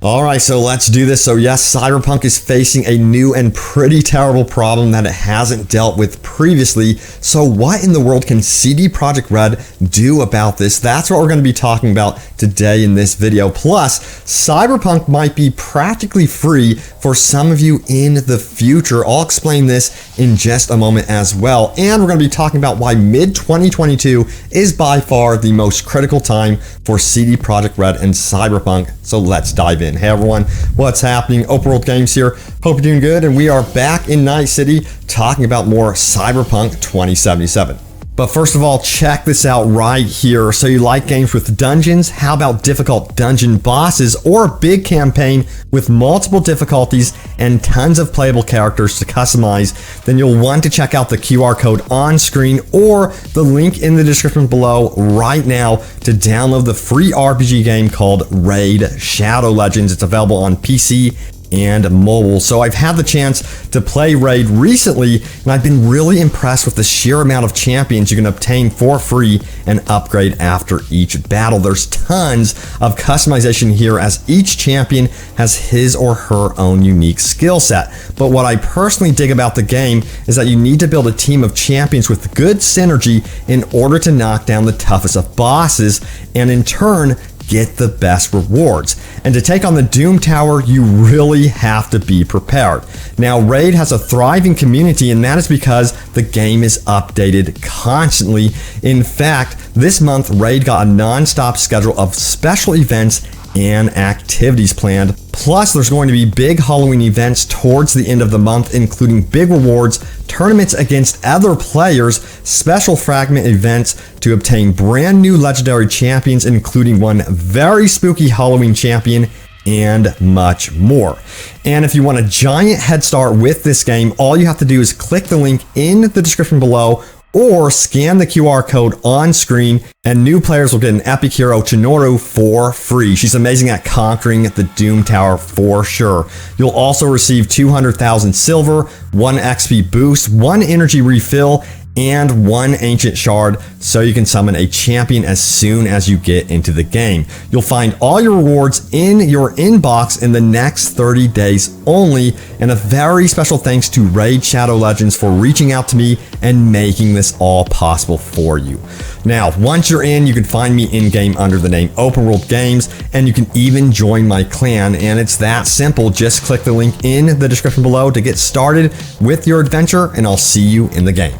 Alright, so let's do this. So yes, Cyberpunk is facing a new and pretty terrible problem that it hasn't dealt with previously. So what in the world can CD Projekt RED do about this? That's what we're going to be talking about today in this video. Plus, Cyberpunk might be practically free for some of you in the future. I'll explain this in just a moment as well. And we're going to be talking about why mid-2022 is by far the most critical time for CD Projekt RED and Cyberpunk. So let's dive in. Hey everyone, what's happening? Open World Games here. Hope you're doing good, and we are back in Night City talking about more Cyberpunk 2077. But first of all, check this out right here. So you like games with dungeons? How about difficult dungeon bosses or a big campaign with multiple difficulties and tons of playable characters to customize? Then you'll want to check out the QR code on screen or the link in the description below right now to download the free RPG game called RAID Shadow Legends. It's available on PC and mobile. So I've had the chance to play RAID recently, and I've been really impressed with the sheer amount of champions you can obtain for free and upgrade after each battle. There's tons of customization here as each champion has his or her own unique skill set. But what I personally dig about the game is that you need to build a team of champions with good synergy in order to knock down the toughest of bosses and in turn get the best rewards. And to take on the Doom Tower, you really have to be prepared. Now, RAID has a thriving community, and that is because the game is updated constantly. In fact, this month, RAID got a non-stop schedule of special events and activities planned. Plus, there's going to be big Halloween events towards the end of the month, including big rewards, tournaments against other players, special fragment events to obtain brand new legendary champions, including one very spooky Halloween champion, and much more. And if you want a giant head start with this game, all you have to do is click the link in the description below or scan the QR code on screen, and new players will get an epic hero, Chinoru, for free. She's amazing at conquering the Doom Tower for sure. You'll also receive 200,000 silver, 1 XP boost, 1 energy refill, and 1 ancient shard, so you can summon a champion as soon as you get into the game. You'll find all your rewards in your inbox in the next 30 days only, and a very special thanks to RAID Shadow Legends for reaching out to me and making this all possible for you. Now, once you're in, you can find me in-game under the name Open World Games, and you can even join my clan, and it's that simple. Just click the link in the description below to get started with your adventure, and I'll see you in the game.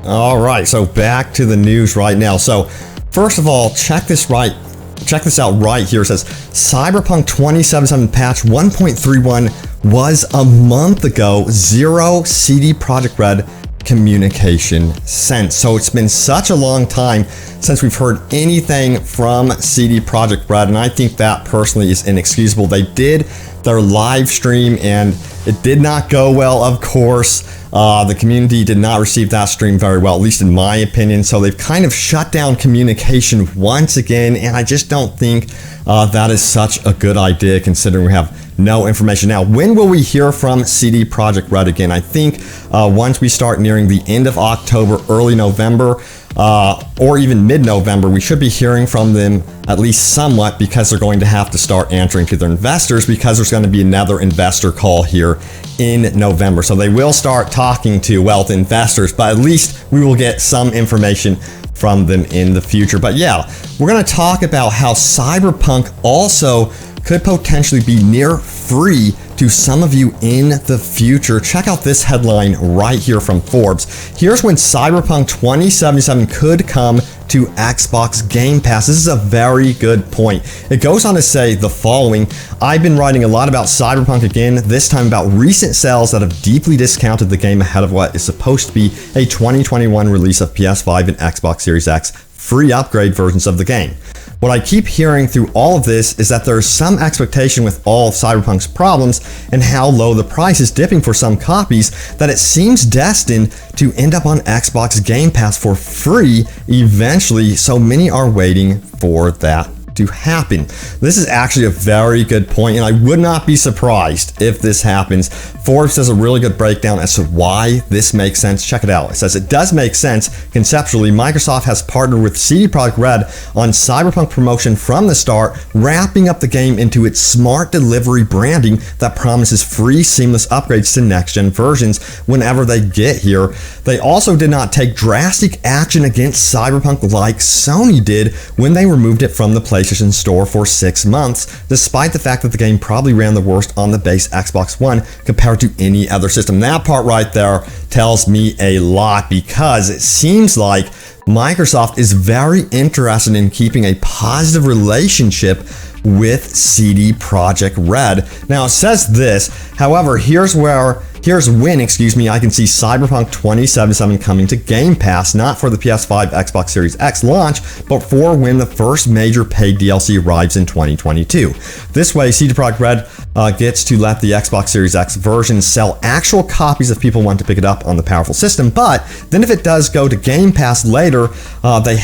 Alright, so back to the news right now. So first of all, check this out right here. It says Cyberpunk 2077 patch 1.31 was a month ago. 0 CD Projekt RED communication sent. So it's been such a long time since we've heard anything from CD Projekt RED, and I think that personally is inexcusable. They did their live stream and it did not go well, of course. The community did not receive that stream very well, at least in my opinion. So they've kind of shut down communication once again, and I just don't think that is such a good idea considering we have no information. Now, when will we hear from CD Projekt RED again? I think once we start nearing the end of October, early November, or even mid-November, we should be hearing from them at least somewhat, because they're going to have to start answering to their investors, because there's going to be another investor call here in November. So they will start talking to, well, the investors, but at least we will get some information from them in the future. But yeah, we're going to talk about how Cyberpunk also could potentially be near free to some of you in the future. Check out this headline right here from Forbes. Here's when Cyberpunk 2077 could come to Xbox Game Pass. This is a very good point. It goes on to say the following: I've been writing a lot about Cyberpunk again, this time about recent sales that have deeply discounted the game ahead of what is supposed to be a 2021 release of PS5 and Xbox Series X free upgrade versions of the game. What I keep hearing through all of this is that there's some expectation with all of Cyberpunk's problems and how low the price is dipping for some copies that it seems destined to end up on Xbox Game Pass for free eventually, so many are waiting for that to happen. This is actually a very good point, and I would not be surprised if this happens. Forbes does a really good breakdown as to why this makes sense. Check it out. It says it does make sense conceptually. Microsoft has partnered with CD Projekt RED on Cyberpunk promotion from the start, wrapping up the game into its smart delivery branding that promises free, seamless upgrades to next-gen versions whenever they get here. They also did not take drastic action against Cyberpunk like Sony did when they removed it from the PlayStation Store for 6 months, despite the fact that the game probably ran the worst on the base Xbox One compared to any other system. That part right there tells me a lot, because it seems like Microsoft is very interested in keeping a positive relationship with CD Projekt RED. Now it says this, however, here's when I can see Cyberpunk 2077 coming to Game Pass, not for the PS5, Xbox Series X launch, but for when the first major paid DLC arrives in 2022. This way, CD Projekt RED gets to let the Xbox Series X version sell actual copies if people want to pick it up on the powerful system, but then if it does go to Game Pass later, they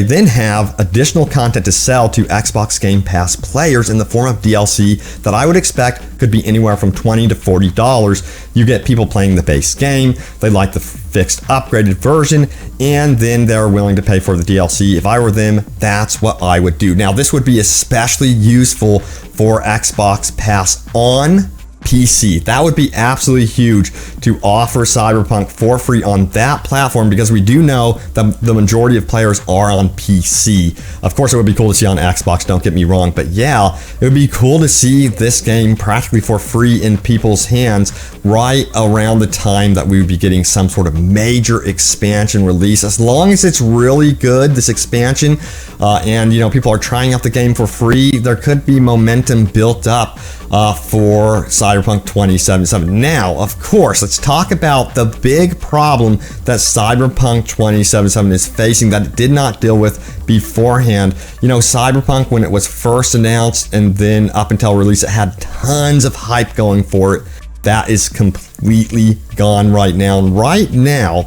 then have additional content to sell to Xbox Game Pass players in the form of DLC that I would expect could be anywhere from $20 to $40. You get people playing the base game, they like the fixed upgraded version, and then they're willing to pay for the DLC. If I were them, that's what I would do. Now, this would be especially useful for Xbox Pass on PC. That would be absolutely huge to offer Cyberpunk for free on that platform, because we do know that the majority of players are on PC. Of course, it would be cool to see on Xbox, don't get me wrong, but yeah, it would be cool to see this game practically for free in people's hands right around the time that we would be getting some sort of major expansion release. As long as it's really good, this expansion, and people are trying out the game for free, there could be momentum built up for Cyberpunk 2077. Now, of course, let's talk about the big problem that Cyberpunk 2077 is facing that it did not deal with beforehand. Cyberpunk, when it was first announced and then up until release, it had tons of hype going for it. That is completely gone right now. And right now,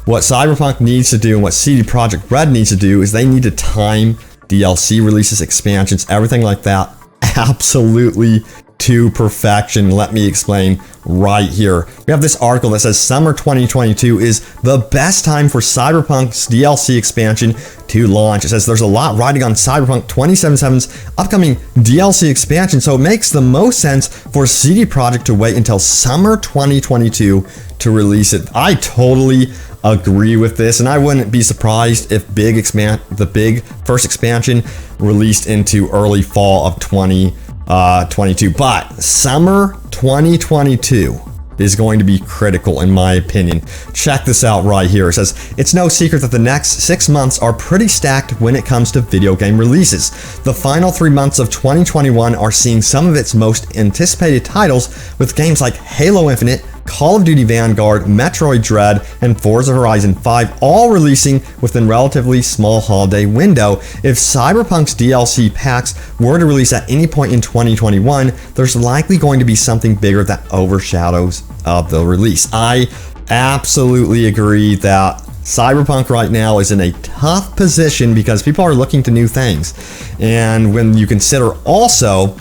what Cyberpunk needs to do and what CD Projekt RED needs to do is they need to time DLC releases, expansions, everything like that absolutely to perfection. Let me explain right here. We have this article that says summer 2022 is the best time for Cyberpunk's DLC expansion to launch. It says there's a lot riding on Cyberpunk 2077's upcoming DLC expansion, so it makes the most sense for CD Projekt to wait until summer 2022 to release it. I totally agree with this, and I wouldn't be surprised if the big first expansion released into early fall of 2022, but summer 2022 is going to be critical in my opinion. Check this out right here. It says, it's no secret that the next 6 months are pretty stacked when it comes to video game releases. The final 3 months of 2021 are seeing some of its most anticipated titles, with games like Halo Infinite, Call of Duty Vanguard, Metroid Dread, and Forza Horizon 5 all releasing within relatively small holiday window. If Cyberpunk's DLC packs were to release at any point in 2021, there's likely going to be something bigger that overshadows the release. I absolutely agree that Cyberpunk right now is in a tough position because people are looking to new things. And when you consider also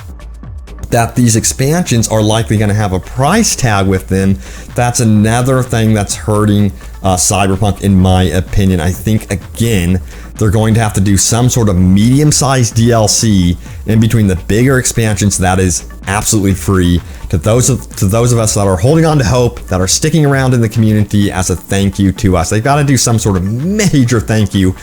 that these expansions are likely going to have a price tag with them, that's another thing that's hurting Cyberpunk in my opinion. I think, again, they're going to have to do some sort of medium-sized DLC in between the bigger expansions that is absolutely free to those of us that are holding on to hope, that are sticking around in the community as a thank you to us. They've got to do some sort of major thank you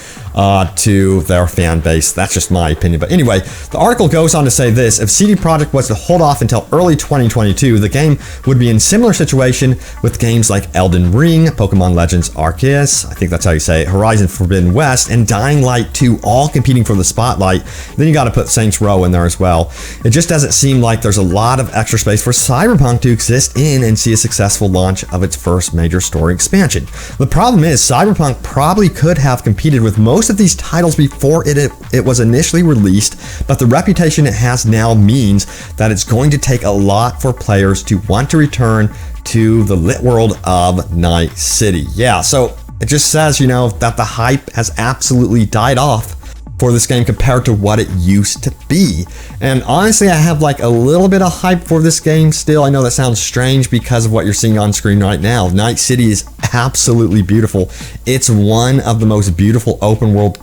to their fan base. That's just my opinion. But anyway, the article goes on to say this: if CD Projekt was to hold off until early 2022, the game would be in similar situation with games like Elden Ring, Pokemon Legends Arceus, I think that's how you say it, Horizon Forbidden West, and Dying Light 2 all competing for the spotlight. Then you got to put Saints Row in there as well. It just doesn't seem like there's a lot of extra space for Cyberpunk to exist in and see a successful launch of its first major story expansion. The problem is Cyberpunk probably could have competed with most of these titles before it was initially released, but the reputation it has now means that it's going to take a lot for players to want to return to the lit world of Night City. Yeah, so it just says, that the hype has absolutely died off for this game compared to what it used to be. And honestly, I have like a little bit of hype for this game still. I know that sounds strange because of what you're seeing on screen right now. Night City is absolutely beautiful. It's one of the most beautiful open world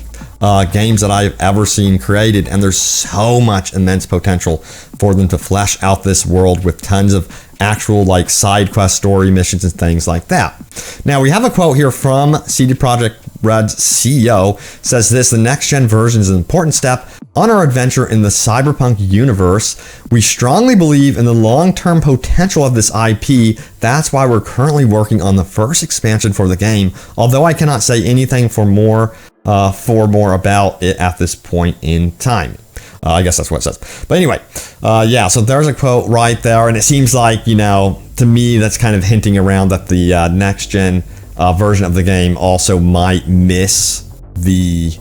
games that I've ever seen created, and there's so much immense potential for them to flesh out this world with tons of actual like side quest story missions and things like that. Now we have a quote here from CD Projekt RED's CEO. Says this: the next gen version is an important step on our adventure in the Cyberpunk universe. We strongly believe in the long-term potential of this IP. That's why we're currently working on the first expansion for the game, although I cannot say anything for more about it at this point in time. I guess that's what it says. But anyway, yeah, so there's a quote right there, and it seems like, you know, to me, that's kind of hinting around that the next gen version of the game also might miss the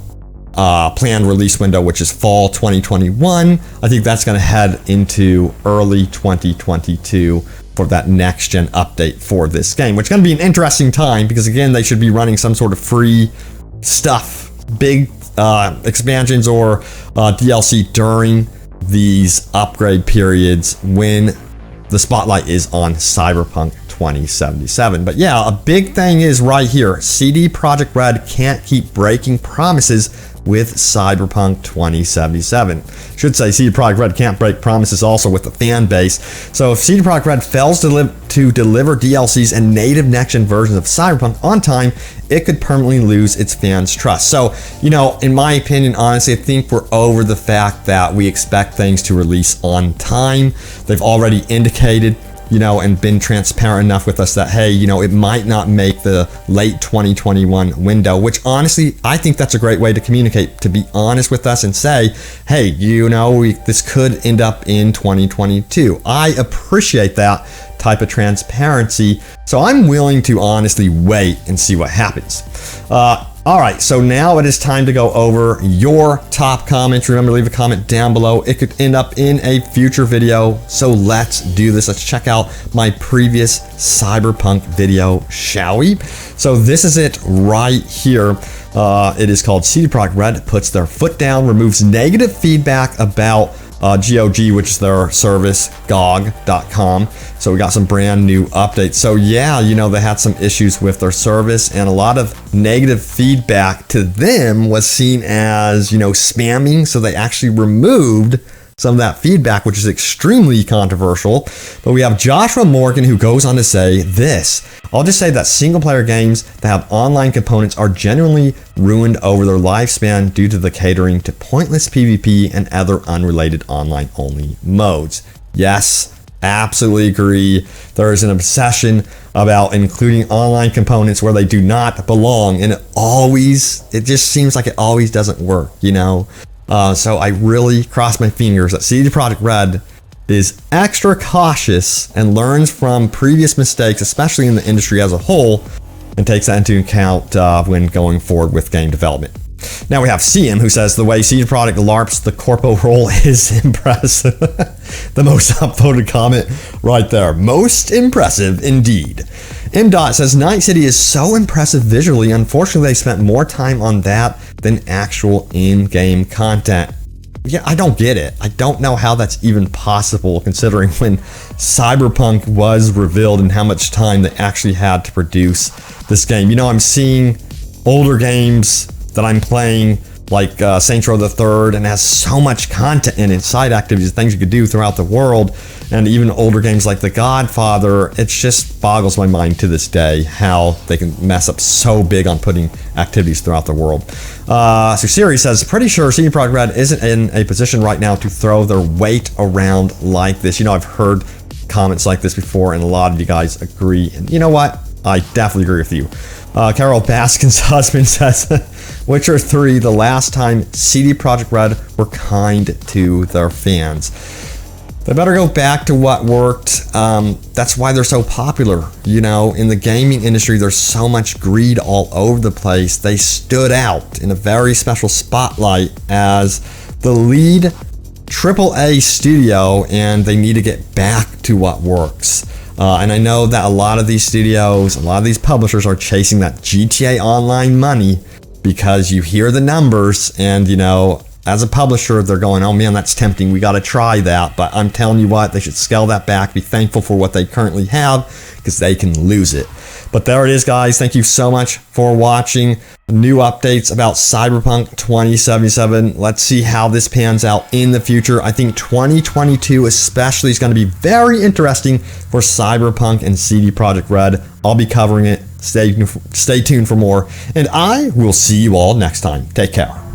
planned release window, which is fall 2021. I think that's going to head into early 2022 for that next gen update for this game, which is going to be an interesting time because, again, they should be running some sort of free stuff, big expansions or DLC during these upgrade periods when the spotlight is on Cyberpunk 2077. But yeah, a big thing is right here. CD Projekt RED can't keep breaking promises with Cyberpunk 2077. Should say CD Projekt RED can't break promises also with the fan base. So if CD Projekt RED fails to deliver DLCs and native next-gen versions of Cyberpunk on time, it could permanently lose its fans' trust. So, you know, in my opinion, honestly, I think we're over the fact that we expect things to release on time. They've already indicated, you know, and been transparent enough with us that, hey, you know, it might not make the late 2021 window, which honestly, I think that's a great way to communicate, to be honest with us and say, hey, you know, this could end up in 2022. I appreciate that type of transparency, so I'm willing to honestly wait and see what happens. All right, so now it is time to go over your top comments. Remember to leave a comment down below. It could end up in a future video, so let's do this. Let's check out my previous Cyberpunk video, shall we? So this is it right here. It is called CD Projekt RED puts their foot down, removes negative feedback about GOG, which is their service, GOG.com. So we got some brand new updates. So yeah, you know, they had some issues with their service, and a lot of negative feedback to them was seen as, you know, spamming. So they actually removed some of that feedback, which is extremely controversial. But we have Joshua Morgan, who goes on to say this: I'll just say that single player games that have online components are genuinely ruined over their lifespan due to the catering to pointless PvP and other unrelated online only modes. Yes, absolutely agree. There is an obsession about including online components where they do not belong, and it just seems like it always doesn't work, you know? So I really cross my fingers that CD Projekt RED is extra cautious and learns from previous mistakes, especially in the industry as a whole, and takes that into account when going forward with game development. Now we have CM, who says the way CD Projekt LARPs the corpo role is impressive. The most upvoted comment right there. Most impressive indeed. M. Dot says Night City is so impressive visually. Unfortunately, they spent more time on that than actual in-game content. Yeah, I don't get it. I don't know how that's even possible, considering when Cyberpunk was revealed and how much time they actually had to produce this game. You know, I'm seeing older games that I'm playing, like Saints Row the Third, and has so much content in it, side activities, things you could do throughout the world, and even older games like The Godfather. It just boggles my mind to this day how they can mess up so big on putting activities throughout the world. So Siri says, pretty sure CD Projekt RED isn't in a position right now to throw their weight around like this. You know, I've heard comments like this before, and a lot of you guys agree, and you know what? I definitely agree with you. Carol Baskin's husband says, Witcher 3, the last time CD Projekt RED were kind to their fans. They better go back to what worked. That's why they're so popular. You know, in the gaming industry, there's so much greed all over the place. They stood out in a very special spotlight as the lead AAA studio, and they need to get back to what works. And I know that a lot of these studios, a lot of these publishers are chasing that GTA Online money, because you hear the numbers and, you know, as a publisher, they're going, oh man, that's tempting. We got to try that. But I'm telling you what, they should scale that back, be thankful for what they currently have, because they can lose it. But there it is, guys. Thank you so much for watching. New updates about Cyberpunk 2077. Let's see how this pans out in the future. I think 2022 especially is going to be very interesting for Cyberpunk and CD Projekt RED. I'll be covering it. Stay tuned for more. And I will see you all next time. Take care.